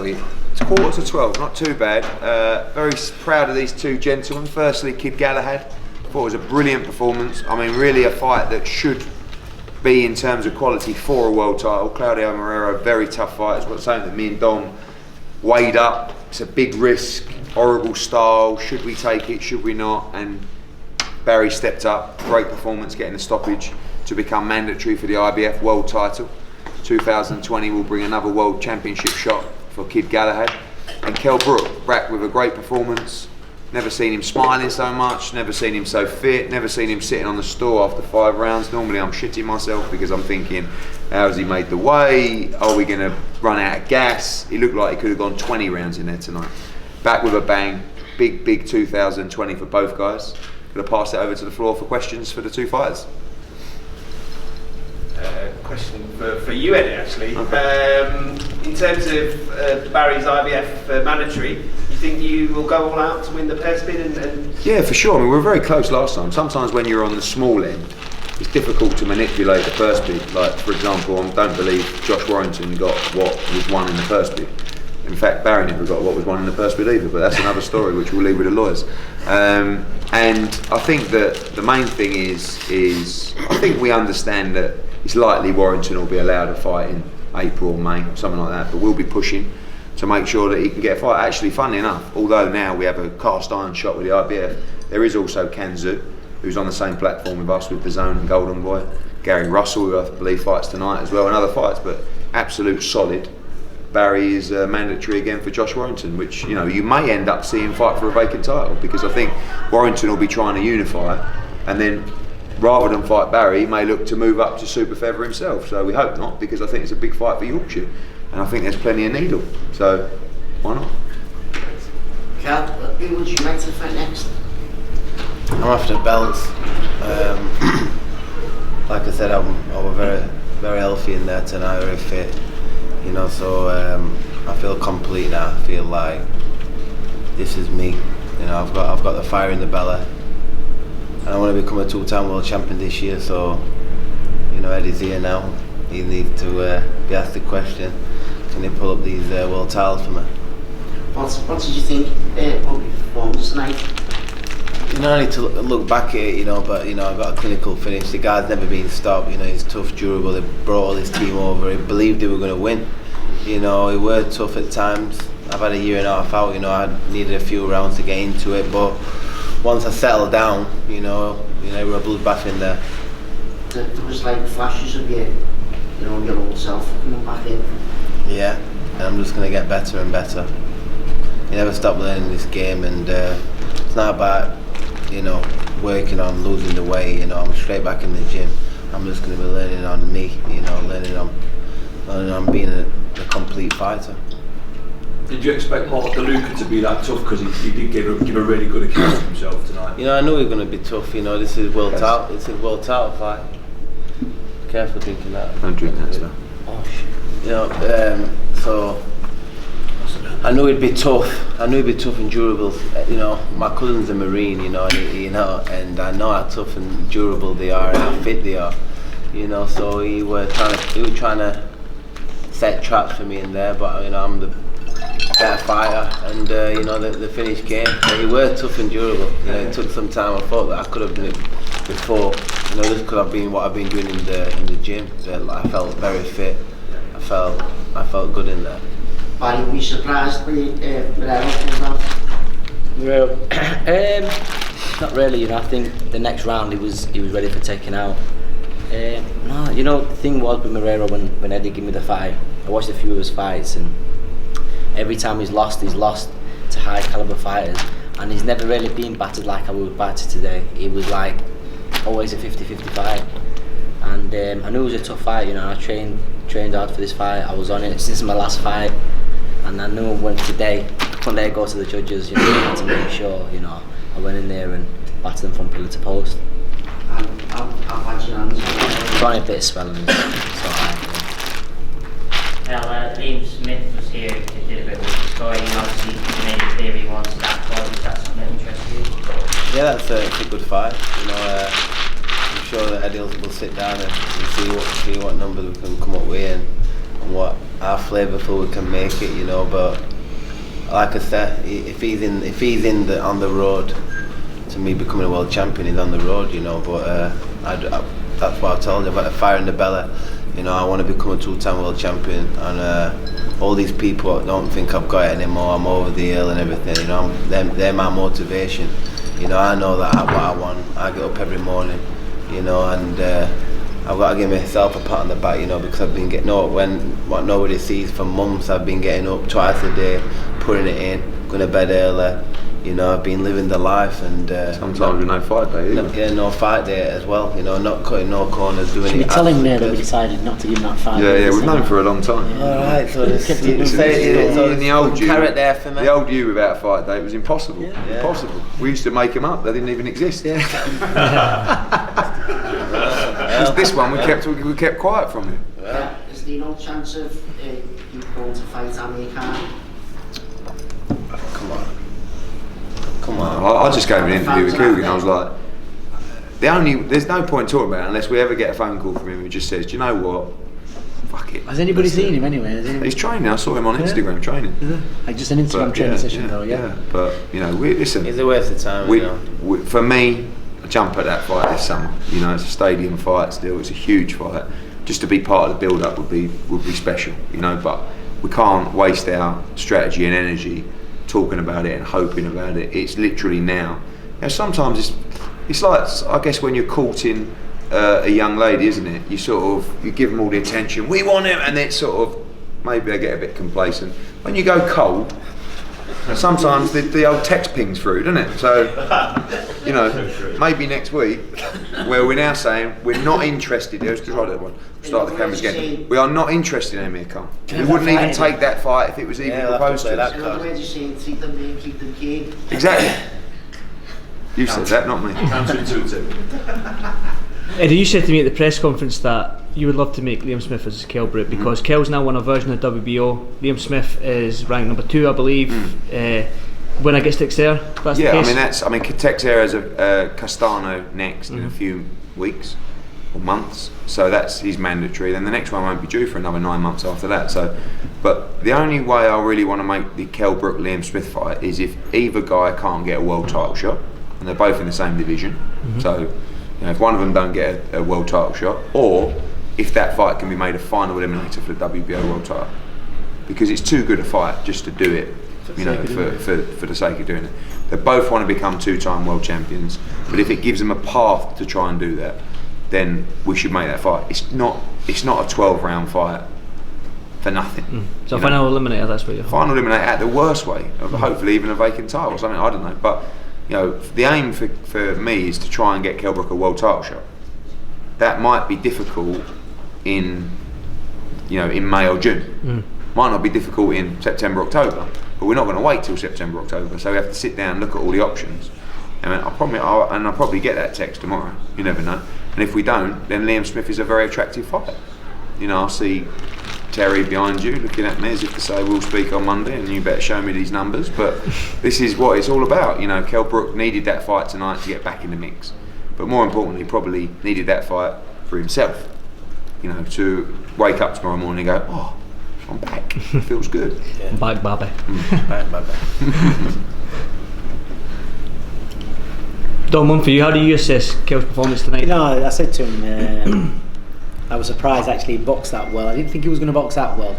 week. It's 11:45, not too bad. Very proud of these two gentlemen. Firstly, Kid Galahad. Thought it was a brilliant performance. I mean, really a fight that should be, in terms of quality, for a world title. Claudio Moreira, very tough fight. It's got something that me and Dom weighed up. It's a big risk, horrible style. Should we take it? Should we not? And Barry stepped up. Great performance, getting the stoppage to become mandatory for the IBF world title. 2020 will bring another world championship shot for Kid Galahad. And KELL Brooke, back with a great performance. Never seen him smiling so much, never seen him so fit, never seen him sitting on the stool after 5 rounds. Normally I'm shitting myself because I'm thinking, how's he made the weight? Are we going to run out of gas? He looked like he could have gone 20 rounds in there tonight. Back with a bang. Big 2020 for both guys. Going to pass it over to the floor for questions for the two fighters. Question for you, Eddie, actually. Okay. In terms of Barry's IBF mandatory, you think you will go all out to win the purse bid? Yeah, for sure. I mean, we were very close last time. Sometimes when you're on the small end, it's difficult to manipulate the first bid. Like, for example, I don't believe Josh Warrington got what was won in the first bid. In fact, Barry never got what was won in the first bid either, but that's another story which we'll leave with the lawyers. And I think that the main thing is I think we understand that it's likely Warrington will be allowed to fight in April or May, something like that, but we'll be pushing to make sure that he can get a fight. Actually, funnily enough, although now we have a cast iron shot with the IBF, there is also Kanzu, who's on the same platform with us with DAZN and Golden Boy. Gary Russell, who I believe fights tonight as well, and other fights, but absolute solid. Barry is mandatory again for Josh Warrington, which, you know, you may end up seeing fight for a vacant title, because I think Warrington will be trying to unify, and then rather than fight Barry, he may look to move up to super feather himself. So we hope not, because I think it's a big fight for Yorkshire, and I think there's plenty of needle. So why not? Cal, who would you like to fight next? I'm after belts. Like I said, I was very healthy in there tonight, very fit. You know, so I feel complete now. I feel like this is me. You know, I've got the fire in the belly. And I want to become a 2-time world champion this year, so, you know, Eddie's here now. He needs to be asked the question, can he pull up these world titles for me? What did you think of your performance tonight? You know, I need to look back at it, you know, but, you know, I've got a clinical finish. The guy's never been stopped, you know, he's tough, durable. They brought all his team over, he believed they were going to win. You know, he were tough at times. I've had a year and a half out, you know, I needed a few rounds to get into it, but once I settled down, you know, we were a bloodbath in there. There was like flashes of your old self coming back in. Yeah, and I'm just going to get better and better. You never stop learning this game, and it's not about, you know, working on losing the weight. You know, I'm straight back in the gym. I'm just going to be learning on me, you know, learning on being a complete fighter. Did you expect Mark DeLuca to be that tough? Because he did give a really good account of himself tonight. You know, I knew he was going to be tough. You know, this is world title. It's a world title fight. Careful drinking that. Don't drink that stuff. Oh shit. You know, so I knew he'd be tough. I knew he'd be tough and durable. You know, my cousin's a Marine. You know, and I know how tough and durable they are and how fit they are. You know, so he was trying to set traps for me in there, but, you know, I'm the better fighter, and you know, the finish came. So he were tough and durable. You know, it took some time. I thought that I could have done it before. You know, this could have been what I've been doing in the gym. But I felt very fit. I felt good in there. Barry, were you surprised when Moreira came out? Well, not really. You know, I think the next round he was ready for taking out. No, you know, the thing was with Moreira, when Eddie gave me the fight, I watched a few of his fights, and every time he's lost to high caliber fighters, and he's never really been battered like I was battered today. It was like always a 50-50 fight, and I knew it was a tough fight. You know, I trained hard for this fight. I was on it since my last fight, and I knew when today, couldn't let it go to the judges. You know, I had to make sure, you know, I went in there and battered them from pillar to post. I'll patch your hands. Got a bit of swelling. Well, Liam Smith was here, he did a bit of the story, and obviously he made it clear he wanted that fight. Is that something that interests you? Yeah, that's a good fight. You know, I'm sure that Eddie will sit down and see what numbers we can come up with, and how flavourful we can make it, you know. But like I said, if he's on the road to me becoming a world champion, he's on the road, you know. But that's what I told you about the fire in the belly. You know, I want to become a 2-time world champion, and all these people don't think I've got it anymore. I'm over the hill and everything. You know, they're my motivation. You know, I know that what I want. I get up every morning, you know, and I've got to give myself a pat on the back, you know, because I've been getting up what nobody sees for months. I've been getting up twice a day, putting it in, going to bed early. You know, I've been living the life, and sometimes with no fight day. No fight day as well. You know, not cutting no corners, doing Should we it. tell him there that we decided not to give him that fight? Yeah, we've known for a long time. All right, so In the old you, carrot there for me. the old you without a fight day was impossible. Yeah. Impossible. We used to make them up; they didn't even exist. This one we kept quiet from him. Is there no chance of you going to fight Amir Khan? Come on. I just gave an interview with Coogan. I was like, there's no point talking about it unless we ever get a phone call from him who just says, do you know what? Fuck it. Has anybody seen him anyway? He's training. I saw him on Instagram training. Like just an Instagram training session though, yeah. But you know, listen. It's a waste of time. For me, I jump at that fight this summer. You know, it's a stadium fight still. It's a huge fight. Just to be part of the build-up would be special. You know, but we can't waste our strategy and energy talking about it and hoping about it. It's literally now. You know, sometimes it's like, I guess when you're courting a young lady, isn't it? You give them all the attention. We want him, and it's sort of maybe they get a bit complacent. When you go cold, sometimes the old text pings through, doesn't it? So, you know, maybe next week, where we're now saying we're not interested. Let's try that one. Start the cameras again. We are not interested in Amir Khan. We wouldn't even take that fight if it was even proposed to us. In other words, you're saying treat them mean, keep them keen. Exactly. You said that, not me. Eddie, you said to me at the press conference that you would love to make Liam Smith as Kell Brook because Kell's now won a version of WBO. Liam Smith is ranked number 2, I believe. When I get to Texer, that's the case. I mean Texer has a Castano next in a few weeks or months, so that's his mandatory. Then the next one won't be due for another 9 months after that. So, but the only way I really want to make the Kell Brook Liam Smith fight is if either guy can't get a world title shot, and they're both in the same division. So, you know, if one of them don't get a world title shot, or if that fight can be made a final eliminator for the WBO world title, because it's too good a fight just to do it, you know, for the sake of doing it. They both want to become 2-time world champions, but if it gives them a path to try and do that, then we should make that fight. It's not a 12-round fight for nothing. So final eliminator, that's what you're final eliminator at the worst way, of hopefully even a vacant title or something. I don't know, but you know, the aim for me is to try and get Kell Brook a world title shot. That might be difficult in May or June. Might not be difficult in September, October, but we're not going to wait till September, October. So we have to sit down and look at all the options. And I'll probably get that text tomorrow. You never know. And if we don't, then Liam Smith is a very attractive fight. You know, I'll see Terry behind you looking at me as if to say we'll speak on Monday and you better show me these numbers. But this is what it's all about. You know, Kell Brook needed that fight tonight to get back in the mix. But more importantly, probably needed that fight for himself. You know, to wake up tomorrow morning and go, oh, I'm back. It feels good. back, Bobby. Back. Don, for you, how do you assess Kell's performance tonight? You know, I said to him, I was surprised actually he boxed that well. I didn't think he was going to box that well.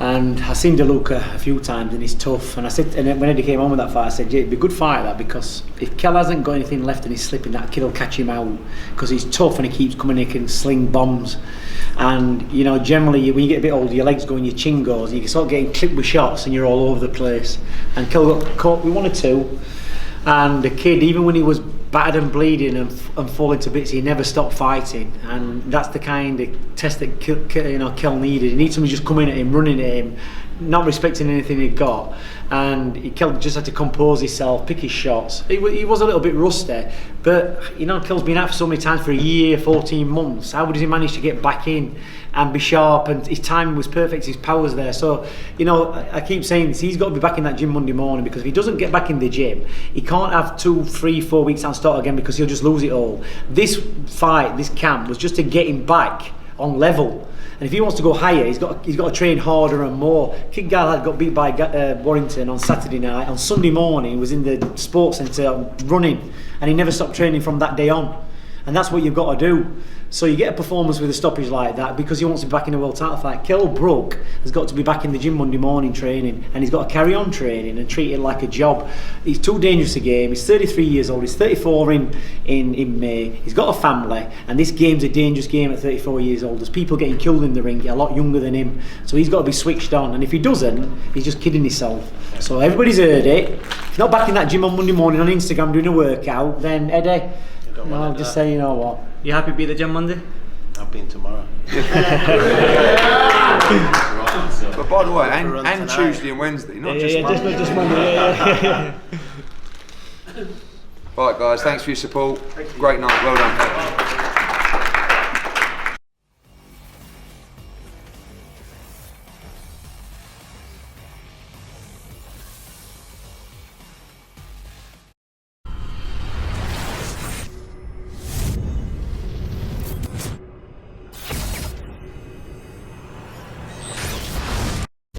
And I've seen DeLuca a few times and he's tough. And I said, and then when Eddie came on with that fight, I said, yeah, it'd be a good fight that, because if Kell hasn't got anything left and he's slipping, that kid will catch him out because he's tough and he keeps coming, he can sling bombs. And you know, generally when you get a bit older, your legs go and your chin goes, and you can start getting clipped with shots and you're all over the place. And Kell got caught with 1 or 2. And the kid, even when he was battered and bleeding and falling to bits, he never stopped fighting. And that's the kind of test that Kell needed. He needs somebody just coming at him, running at him, not respecting anything he'd got. And Kell just had to compose himself, pick his shots. He was a little bit rusty, but you know, Kell's been out for so many times for a year, 14 months. How does he manage to get back in and be sharp? And his timing was perfect, his power's there. So, you know, I keep saying this, he's got to be back in that gym Monday morning, because if he doesn't get back in the gym, he can't have 2, 3, 4 weeks and start again, because he'll just lose it all. This fight, this camp, was just to get him back on level. And if he wants to go higher, he's got to train harder and more. Kid Gallagher got beat by Warrington on Saturday night. On Sunday morning, he was in the sports centre running, and he never stopped training from that day on. And that's what you've got to do. So you get a performance with a stoppage like that because he wants to be back in a world title fight. KELL Brooke has got to be back in the gym Monday morning training, and he's got to carry on training and treat it like a job. He's too dangerous a game. He's 33 years old. He's 34 in May. He's got a family, and this game's a dangerous game at 34 years old. There's people getting killed in the ring a lot younger than him. So he's got to be switched on, and if he doesn't, he's just kidding himself. So everybody's heard it. If he's not back in that gym on Monday morning on Instagram doing a workout, then Eddie, I'll just say, you know what. You happy to be at the gym Monday? I'll be in tomorrow. But by the way, and Tuesday and Wednesday, not just Monday. Just Monday. Right, guys, thanks for your support. Great night. Well done.